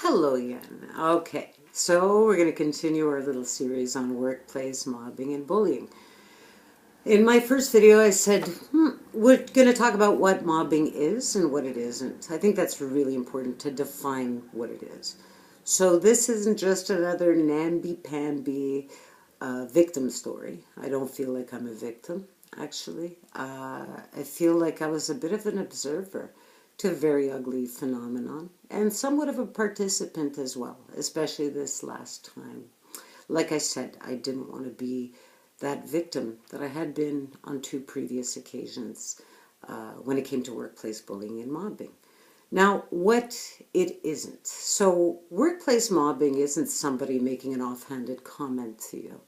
Hello again. Okay, so we're going to continue our little series on workplace mobbing and bullying. In my first video, I said we're going to talk about what mobbing is and what it isn't. I think that's really important to define what it is. So this isn't just another namby-pamby victim story. I don't feel like I'm a victim, actually. I feel like I was a bit of an observer to a very ugly phenomenon and somewhat of a participant as well, especially this last time. Like I said, I didn't want to be that victim that I had been on two previous occasions when it came to workplace bullying and mobbing. Now, what it isn't. So, workplace mobbing isn't somebody making an offhanded comment to you.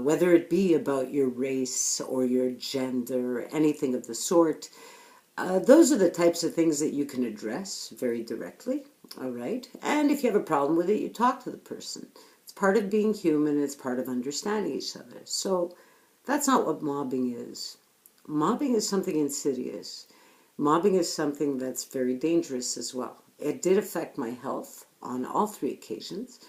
Whether it be about your race or your gender or anything of the sort, those are the types of things that you can address very directly, all right? And if you have a problem with it, you talk to the person. It's part of being human, it's part of understanding each other. So that's not what mobbing is. Mobbing is something insidious. Mobbing is something that's very dangerous as well. It did affect my health on all three occasions,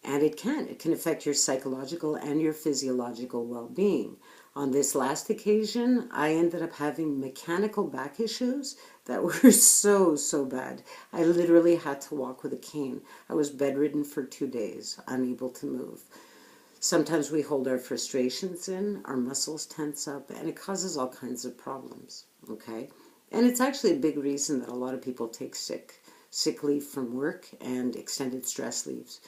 and it can affect your psychological and your physiological well-being. On this last occasion, I ended up having mechanical back issues that were so bad. I literally had to walk with a cane. I was bedridden for 2 days, unable to move. Sometimes we hold our frustrations in, our muscles tense up, and it causes all kinds of problems, okay? And it's actually a big reason that a lot of people take sick leave from work and extended stress leaves.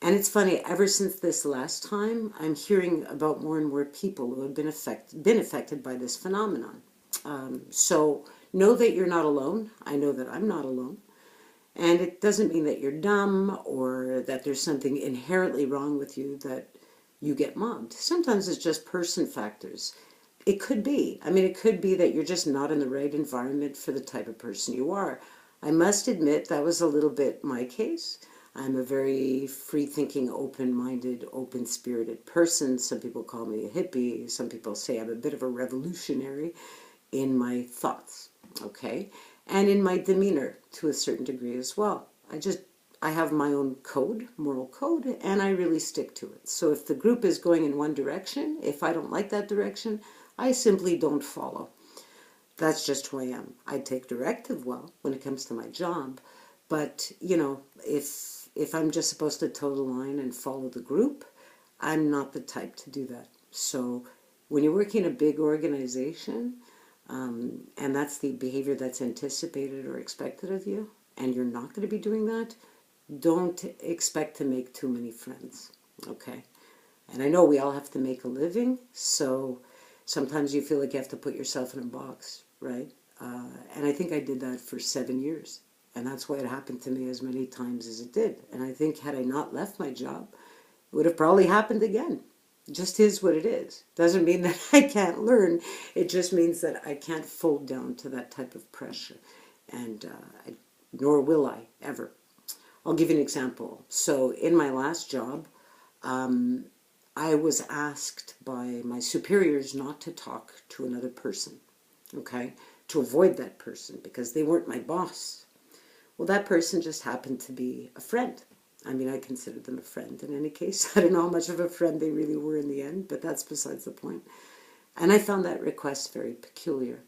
And it's funny, ever since this last time, I'm hearing about more and more people who have been affected by this phenomenon. So know that you're not alone. I know that I'm not alone. And it doesn't mean that you're dumb or that there's something inherently wrong with you that you get mobbed. Sometimes it's just person factors. It could be. I mean, it could be that you're just not in the right environment for the type of person you are. I must admit that was a little bit my case. I'm a very free-thinking, open-minded, open-spirited person. Some people call me a hippie. Some people say I'm a bit of a revolutionary in my thoughts, okay? And in my demeanor to a certain degree as well. I have my own code, moral code, and I really stick to it. So if the group is going in one direction, if I don't like that direction, I simply don't follow. That's just who I am. I take directive well when it comes to my job, but, you know, if I'm just supposed to toe the line and follow the group, I'm not the type to do that. So when you're working in a big organization, and that's the behavior that's anticipated or expected of you, and you're not going to be doing that, don't expect to make too many friends, okay? And I know we all have to make a living, so sometimes you feel like you have to put yourself in a box, right? And I think I did that for 7 years. And that's why it happened to me as many times as it did. And I think had I not left my job, it would have probably happened again. It just is what it is. Doesn't mean that I can't learn. It just means that I can't fold down to that type of pressure. And nor will I, ever. I'll give you an example. So in my last job, I was asked by my superiors not to talk to another person, okay? To avoid that person because they weren't my boss. Well, that person just happened to be a friend. I mean, I considered them a friend in any case. I don't know how much of a friend they really were in the end, but that's besides the point. And I found that request very peculiar.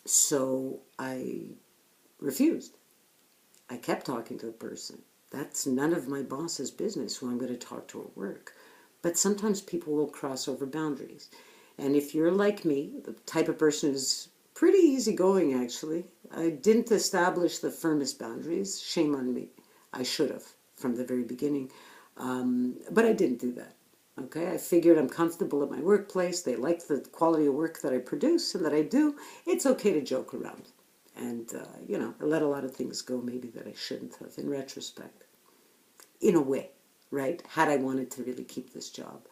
So I refused. I kept talking to the person. That's none of my boss's business who I'm going to talk to at work. But sometimes people will cross over boundaries. And if you're like me, the type of person who's pretty easygoing, actually. I didn't establish the firmest boundaries. Shame on me. I should have from the very beginning. But I didn't do that. Okay, I figured I'm comfortable at my workplace. They like the quality of work that I produce and that I do. It's okay to joke around. And, you know, I let a lot of things go maybe that I shouldn't have in retrospect. In a way, right? Had I wanted to really keep this job.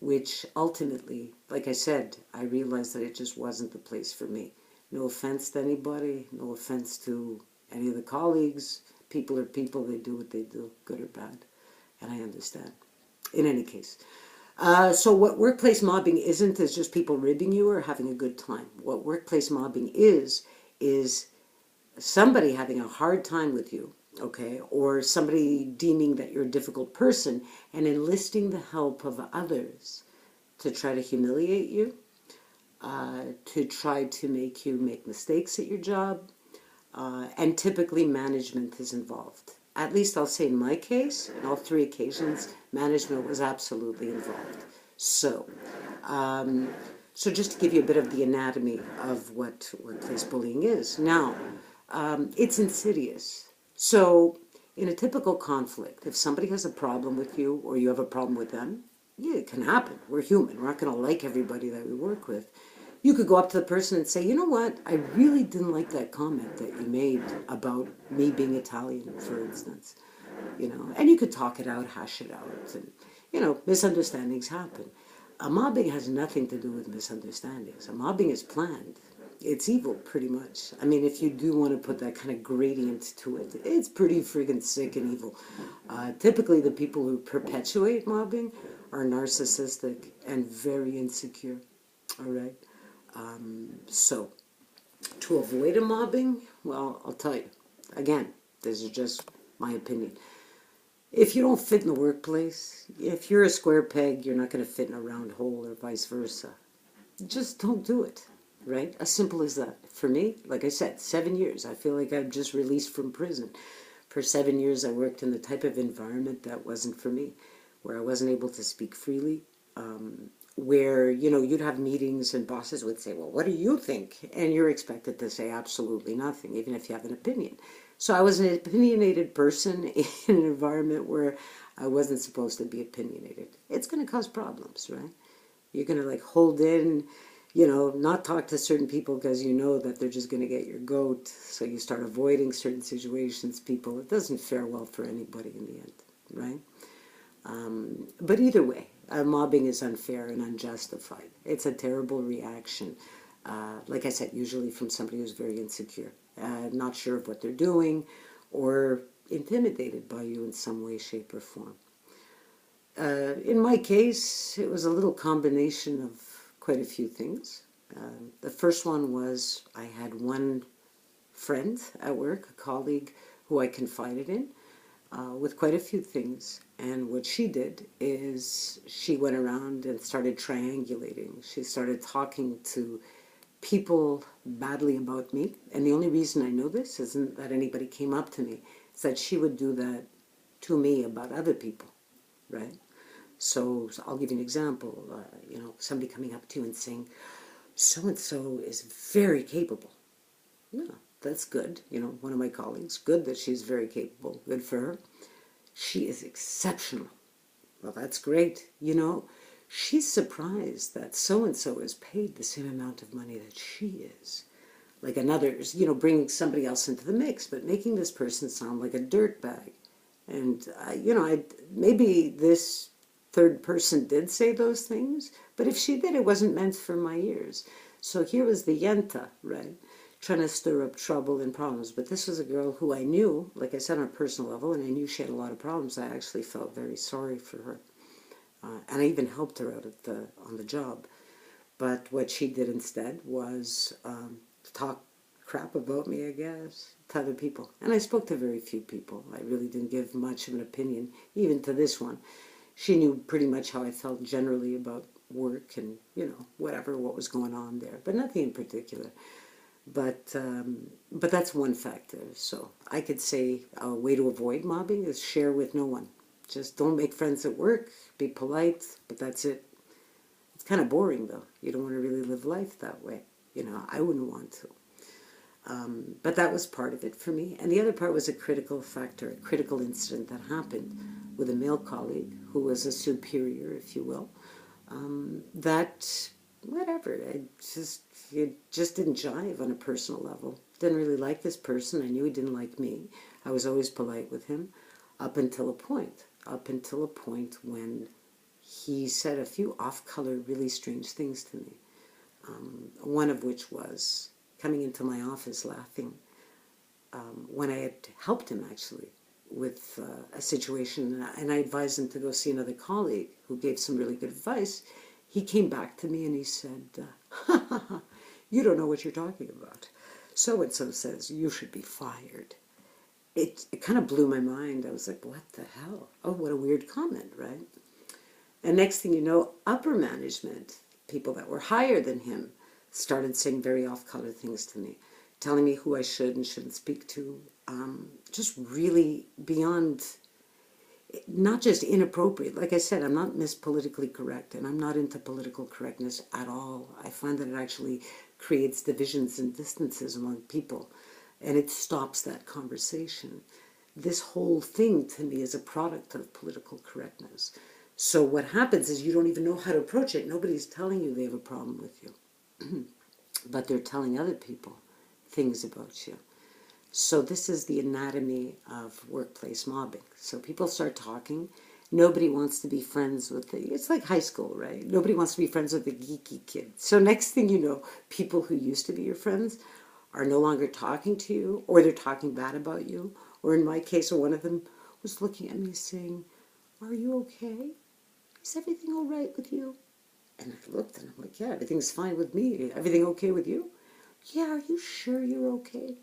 Which ultimately, like I said, I realized that it just wasn't the place for me. No offense to anybody, no offense to any of the colleagues. People are people, they do what they do, good or bad. And I understand. In any case. So what workplace mobbing isn't is just people ribbing you or having a good time. What workplace mobbing is somebody having a hard time with you okay, or somebody deeming that you're a difficult person and enlisting the help of others to try to humiliate you, to try to make you make mistakes at your job, and typically management is involved. At least I'll say in my case, in all three occasions, management was absolutely involved. So, so just to give you a bit of the anatomy of what workplace bullying is. Now, it's insidious. So, in a typical conflict, if somebody has a problem with you or you have a problem with them, yeah, it can happen. We're human. We're not going to like everybody that we work with. You could go up to the person and say, you know what, I really didn't like that comment that you made about me being Italian, for instance. You know, and you could talk it out, hash it out, and, you know, misunderstandings happen. A mobbing has nothing to do with misunderstandings. A mobbing is planned. It's evil, pretty much. I mean, if you do want to put that kind of gradient to it, it's pretty friggin' sick and evil. Typically, the people who perpetuate mobbing are narcissistic and very insecure, all right? So, to avoid a mobbing, well, I'll tell you, again, this is just my opinion. If you don't fit in the workplace, if you're a square peg, you're not going to fit in a round hole or vice versa. Just don't do it, right? As simple as that. For me, like I said, 7 years. I feel like I'm just released from prison. For 7 years, I worked in the type of environment that wasn't for me, where I wasn't able to speak freely, where, you know, you'd have meetings and bosses would say, well, what do you think? And you're expected to say absolutely nothing, even if you have an opinion. So I was an opinionated person in an environment where I wasn't supposed to be opinionated. It's going to cause problems, right? You're going to like hold in, you know, not talk to certain people because you know that they're just going to get your goat. So you start avoiding certain situations, people. It doesn't fare well for anybody in the end, right? But either way, mobbing is unfair and unjustified. It's a terrible reaction. Like I said, usually from somebody who's very insecure, not sure of what they're doing, or intimidated by you in some way, shape, or form. In my case, it was a little combination of quite a few things. The first one was I had one friend at work, a colleague who I confided in with quite a few things. And what she did is she went around and started triangulating. She started talking to people badly about me. And the only reason I know this isn't that anybody came up to me. It's that she would do that to me about other people, right? So I'll give you an example. You know, somebody coming up to you and saying, so-and-so is very capable. Yeah, that's good. You know, one of my colleagues, good that she's very capable. Good for her. She is exceptional. Well, that's great. You know, she's surprised that so-and-so is paid the same amount of money that she is. Like another, you know, bringing somebody else into the mix, but making this person sound like a dirtbag. And, you know, maybe this third person did say those things, but if she did, it wasn't meant for my ears. So here was the yenta, right, trying to stir up trouble and problems. But this was a girl who I knew, like I said, on a personal level, and I knew she had a lot of problems. I actually felt very sorry for her. And I even helped her out on the job. But what she did instead was talk crap about me, I guess, to other people. And I spoke to very few people. I really didn't give much of an opinion, even to this one. She knew pretty much how I felt generally about work and, you know, whatever, what was going on there. But nothing in particular. But that's one factor. So I could say a way to avoid mobbing is share with no one. Just don't make friends at work. Be polite, but that's it. It's kind of boring, though. You don't want to really live life that way. You know, I wouldn't want to. But that was part of it for me. And the other part was a critical factor, a critical incident that happened with a male colleague who was a superior, if you will, that, whatever, it just didn't jive on a personal level. Didn't really like this person. I knew he didn't like me. I was always polite with him up until a point when he said a few off-color, really strange things to me. One of which was coming into my office laughing when I had helped him, actually, with a situation, and I advised him to go see another colleague who gave some really good advice. He came back to me and he said, ha ha ha, you don't know what you're talking about. So-and-so says you should be fired. it kind of blew my mind. I was like, what the hell? Oh, what a weird comment, right? And next thing you know, upper management, people that were higher than him, started saying very off-color things to me, telling me who I should and shouldn't speak to, just really beyond, not just inappropriate. Like I said, I'm not Miss Politically Correct, and I'm not into political correctness at all. I find that it actually creates divisions and distances among people, and it stops that conversation. This whole thing, to me, is a product of political correctness. So what happens is you don't even know how to approach it. Nobody's telling you they have a problem with you, but they're telling other people things about you. So this is the anatomy of workplace mobbing. So people start talking. Nobody wants to be friends with it's like high school, right? Nobody wants to be friends with the geeky kid. So next thing you know, people who used to be your friends are no longer talking to you, or they're talking bad about you. Or in my case, one of them was looking at me saying, "Are you okay? Is everything all right with you?" And I looked and I'm like, "Yeah, everything's fine with me. Everything okay with you?" "Yeah, are you sure you're okay?"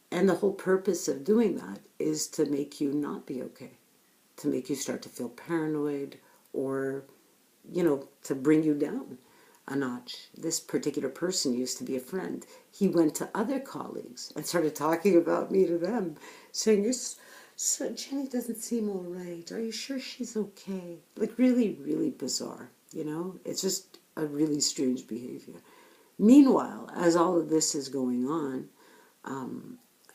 And the whole purpose of doing that is to make you not be okay, to make you start to feel paranoid, or, to bring you down a notch. This particular person used to be a friend. He went to other colleagues and started talking about me to them, saying, so Jenny doesn't seem all right. Are you sure she's okay? Like really, really bizarre, It's just a really strange behavior. Meanwhile, as all of this is going on,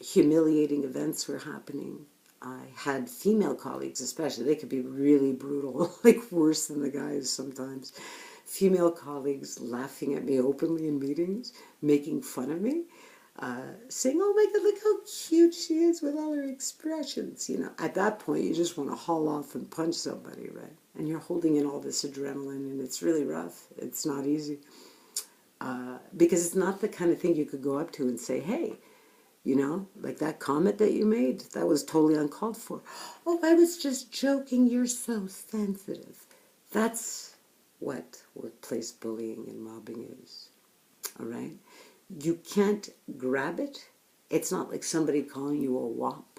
humiliating events were happening. I had female colleagues especially. They could be really brutal, like worse than the guys sometimes. Female colleagues laughing at me openly in meetings, making fun of me, saying, "Oh my God, look how cute she is with all her expressions." At that point, you just want to haul off and punch somebody, right? And you're holding in all this adrenaline, and it's really rough. It's not easy. Because it's not the kind of thing you could go up to and say, "Hey, like that comment that you made, that was totally uncalled for." "Oh, I was just joking. You're so sensitive." That's what workplace bullying and mobbing is. All right? You can't grab it. It's not like somebody calling you a wop,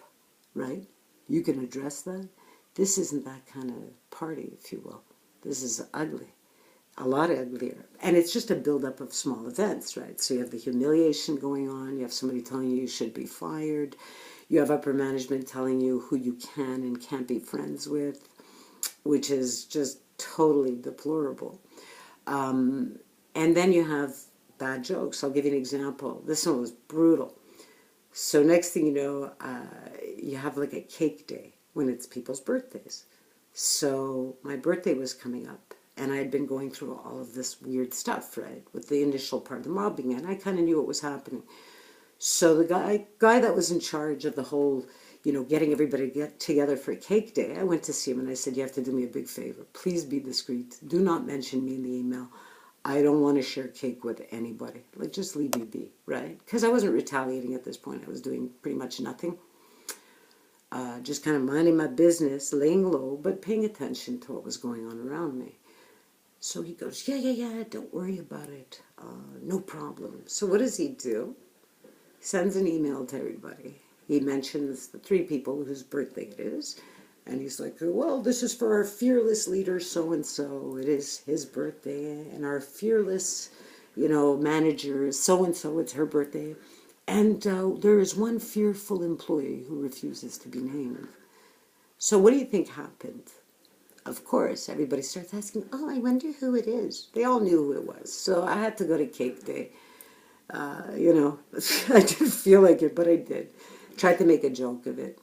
right? You can address that. This isn't that kind of party, if you will. This is ugly. A lot uglier. And it's just a buildup of small events, right? So you have the humiliation going on. You have somebody telling you should be fired. You have upper management telling you who you can and can't be friends with, which is just totally deplorable. And then you have bad jokes. I'll give you an example. This one was brutal. So next thing you know, you have like a cake day when it's people's birthdays. So my birthday was coming up, and I had been going through all of this weird stuff, right, with the initial part of the mobbing, and I kind of knew what was happening. So the guy that was in charge of the whole, getting everybody to get together for a cake day, I went to see him and I said, "You have to do me a big favor. Please be discreet. Do not mention me in the email. I don't want to share cake with anybody. Like, just leave me be," right? Because I wasn't retaliating at this point. I was doing pretty much nothing. Just kind of minding my business, laying low, but paying attention to what was going on around me. So he goes, yeah, don't worry about it. No problem. So what does he do? He sends an email to everybody. He mentions the 3 people whose birthday it is. And he's like, "Well, this is for our fearless leader, so-and-so. It is his birthday. And our fearless, manager, so-and-so, it's her birthday. And there is one fearful employee who refuses to be named." So what do you think happened? Of course, everybody starts asking, "Oh, I wonder who it is." They all knew who it was. So I had to go to cake day. I didn't feel like it, but I did. Tried to make a joke of it.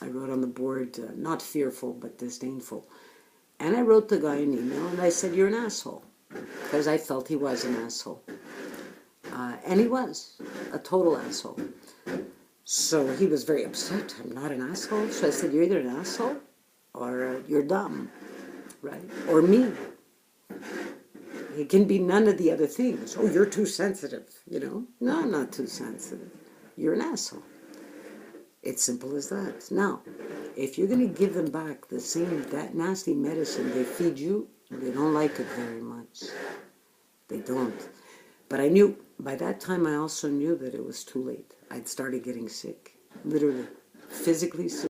I wrote on the board, not fearful, but disdainful. And I wrote the guy an email, and I said, "You're an asshole," because I felt he was an asshole. And he was a total asshole. So he was very upset. "I'm not an asshole." So I said, "You're either an asshole or you're dumb, right? Or mean. It can be none of the other things." "Oh, you're too sensitive, No, I'm not too sensitive. You're an asshole. It's simple as that. Now, if you're going to give them back that nasty medicine they feed you, they don't like it very much. They don't. But I knew, by that time I also knew that it was too late. I'd started getting sick, literally. physically